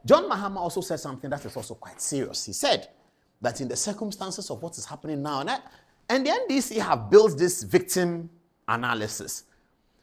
John Mahama also said something that is also quite serious. He said that in the circumstances of what is happening now, and the NDC have built this victim analysis.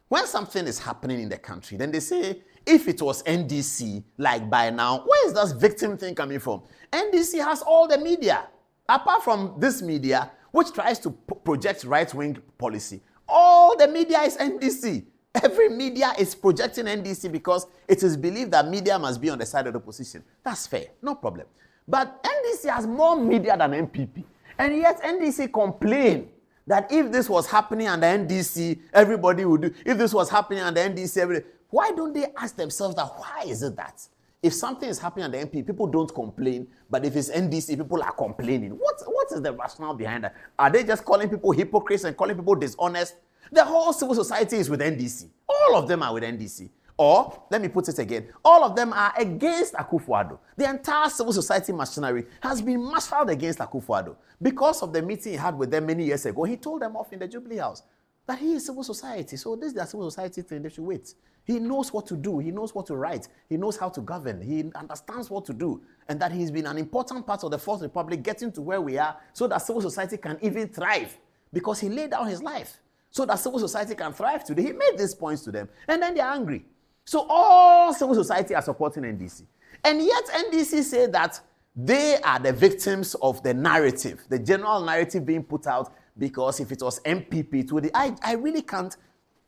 When something is happening in the country, then they say, if it was NDC, like by now, where is this victim thing coming from? NDC has all the media. Apart from this media, which tries to project right-wing policy, all the media is NDC. Every media is projecting NDC because it is believed that media must be on the side of the opposition. That's fair, no problem. But NDC has more media than NPP. And yet NDC complain that if this was happening under NDC, everybody would do. If this was happening under NDC, why don't they ask themselves that, why is it that? If something is happening under NPP, people don't complain, but if it's NDC, people are complaining. What is the rationale behind that? Are they just calling people hypocrites and calling people dishonest? The whole civil society is with NDC. All of them are with NDC. Or, let me put it again, all of them are against Akufo-Addo. The entire civil society machinery has been marshaled against Akufo-Addo. Because of the meeting he had with them many years ago, he told them off in the Jubilee House that he is civil society. So this is the civil society thing, they should wait. He knows what to do. He knows what to write. He knows how to govern. He understands what to do. And that he's been an important part of the Fourth Republic getting to where we are so that civil society can even thrive. Because he laid down his life so that civil society can thrive today. He made these points to them. And then they're angry. So all civil society are supporting NDC. And yet NDC say that they are the victims of the narrative, the general narrative being put out, because if it was NPP, I really can't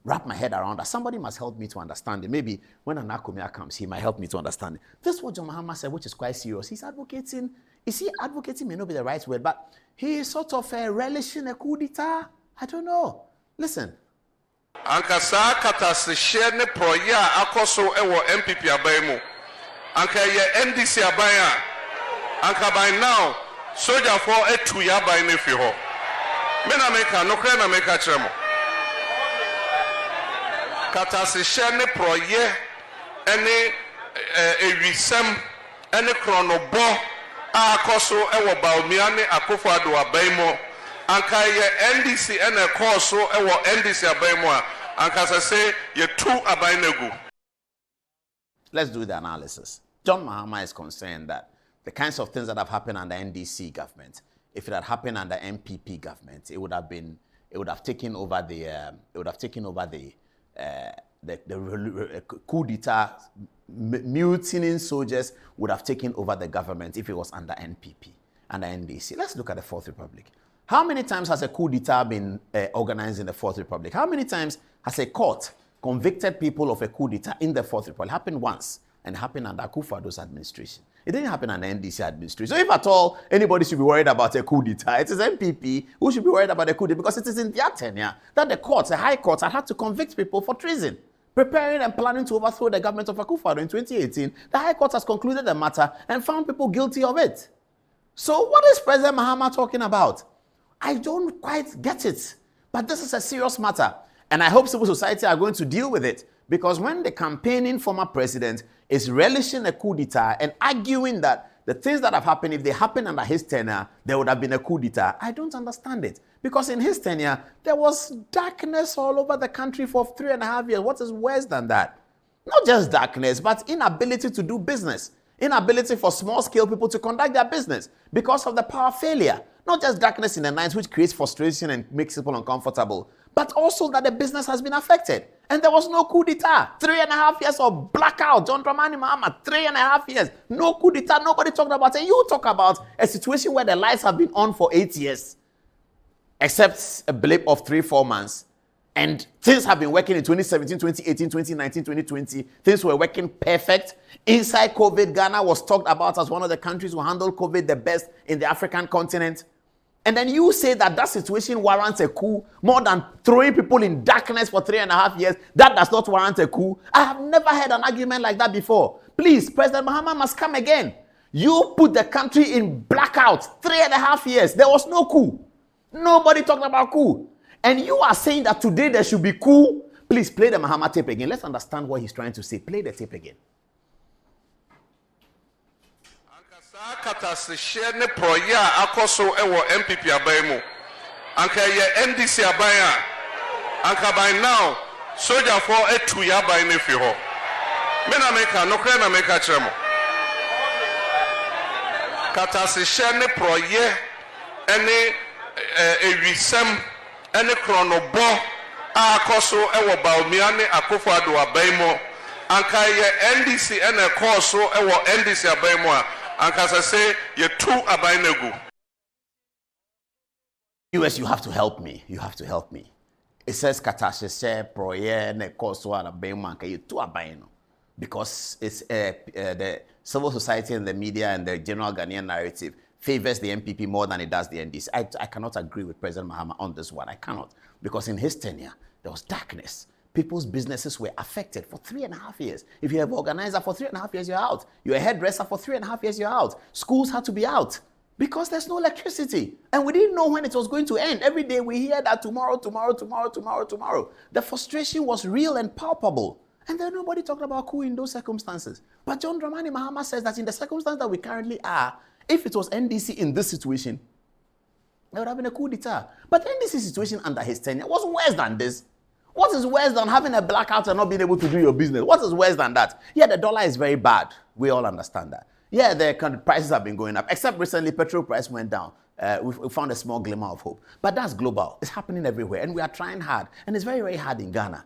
wrap my head around that. Somebody must help me to understand it. Maybe when Anakumia comes, he might help me to understand it. This is what John Mahama said, which is quite serious. He's advocating, advocating may not be the right word, but he is sort of relishing a coup d'etat. I don't know. Listen. Anka saa katase share ne proya akoso ewo NPP abamu. Anka ye NDC abaya. Anka by now soldier for etu ya by ne fi ho. Me na meka no kra na meka kiremo. Katase share ne proye ene ewisem ene kronobo akoso ewo baomia ne Akufo-Addo abamu. Anka ye NDC and a course so NDC abaimwa. Anka say ye two abainegu. Let's do the analysis. John Mahama is concerned that the kinds of things that have happened under NDC government, if it had happened under NPP government, it would have taken over the coup d'etat. Mutinying soldiers would have taken over the government if it was under NPP, under NDC. Let's look at the Fourth Republic. How many times has a coup d'etat been organized in the Fourth Republic? How many times has a court convicted people of a coup d'etat in the Fourth Republic? It happened once, and it happened under Akufo-Addo's administration. It didn't happen under NDC administration. So if at all anybody should be worried about a coup d'etat, it is NPP who should be worried about a coup d'etat, because it is in their tenure that the courts, the high courts, had to convict people for treason, preparing and planning to overthrow the government of Akufo-Addo in 2018. The high court has concluded the matter and found people guilty of it. So what is President Mahama talking about? I don't quite get it. But this is a serious matter. And I hope civil society are going to deal with it. Because when the campaigning former president is relishing a coup d'etat and arguing that the things that have happened, if they happened under his tenure, there would have been a coup d'etat, I don't understand it. Because in his tenure, there was darkness all over the country for 3.5 years. What is worse than that? Not just darkness, but inability to do business. Inability for small-scale people to conduct their business because of the power failure. Not just darkness in the night, which creates frustration and makes people uncomfortable, but also that the business has been affected. And there was no coup d'etat. 3.5 years of blackout. John Dramani Mahama, 3.5 years. No coup d'etat. Nobody talked about it. You talk about a situation where the lights have been on for 8 years, except a blip of 3-4 months. And things have been working in 2017, 2018, 2019, 2020. Things were working perfect. Inside COVID, Ghana was talked about as one of the countries who handled COVID the best in the African continent. And then you say that that situation warrants a coup more than throwing people in darkness for 3.5 years. That does not warrant a coup. I have never heard an argument like that before. Please, President Mahama must come again. You put the country in blackout 3.5 years. There was no coup. Nobody talked about coup. And you are saying that today there should be coup. Please play the Mahama tape again. Let's understand what he's trying to say. Play the tape again. Katase share ne proya akoso ewo NPP abamu. Anka ye NDC abaya. Anka by now soldier for etu ya by ne fi ho. Me na meka no kra na meka kiremo. akatasehye ne proye ene ewisem ene kronobo akoso ewo Baumia ne Akufo-Addo abaimo anka ye NDC ene koso ewo NDC abaimo anka say ye two abainegu. US, you have to help me. You have to help me. It says katasehye proye ne koso abaimo anka ye two abaino. Because it's the civil society and the media and the general Ghanaian narrative favors the NPP more than it does the NDC. I cannot agree with President Mahama on this one. I cannot. Because in his tenure, there was darkness. People's businesses were affected for 3.5 years. If you're an organizer for 3.5 years, you're out. You're a hairdresser for 3.5 years, you're out. Schools had to be out because there's no electricity. And we didn't know when it was going to end. Every day we hear that tomorrow. The frustration was real and palpable. And then nobody talked about coup in those circumstances. But John Dramani Mahama says that in the circumstance that we currently are, if it was NDC in this situation, there would have been a coup d'etat. But the NDC situation under his tenure was worse than this. What is worse than having a blackout and not being able to do your business? What is worse than that? Yeah, the dollar is very bad. We all understand that. Yeah, the prices have been going up. Except recently, petrol price went down. We found a small glimmer of hope. But that's global. It's happening everywhere. And we are trying hard. And it's very, very hard in Ghana.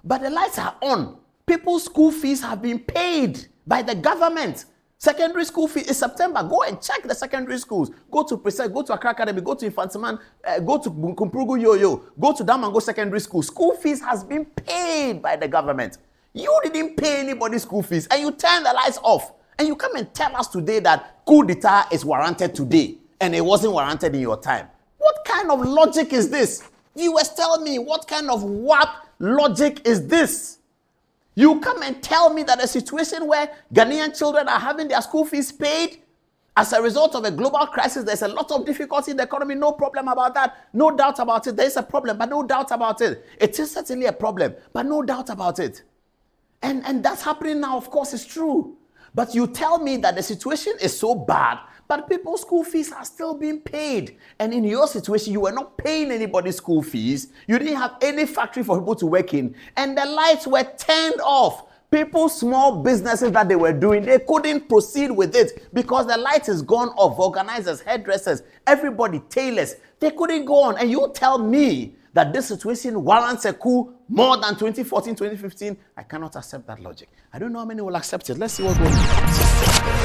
But the lights are on. People's school fees have been paid by the government. Secondary school fee is September. Go and check the secondary schools. Go to Presa, go to Accra Academy, go to Infantiman, go to Kumpurugu Yo-Yo, go to Damango Secondary School. School fees has been paid by the government. You didn't pay anybody's school fees and you turn the lights off. And you come and tell us today that coup d'etat is warranted today and it wasn't warranted in your time. What kind of logic is this? You were telling me what kind of WAP logic is this? You come and tell me that a situation where Ghanaian children are having their school fees paid as a result of a global crisis, there's a lot of difficulty in the economy, no problem about that, no doubt about it. There is a problem, but no doubt about it. It is certainly a problem, but no doubt about it. And that's happening now, of course, it's true. But you tell me that the situation is so bad, but people's school fees are still being paid. And in your situation, you were not paying anybody's school fees. You didn't have any factory for people to work in. And the lights were turned off. People's small businesses that they were doing, they couldn't proceed with it because the light is gone off. Organizers, hairdressers, everybody, tailors, they couldn't go on. And you tell me that this situation warrants a coup more than 2014, 2015. I cannot accept that logic. I don't know how many will accept it. Let's see what goes on.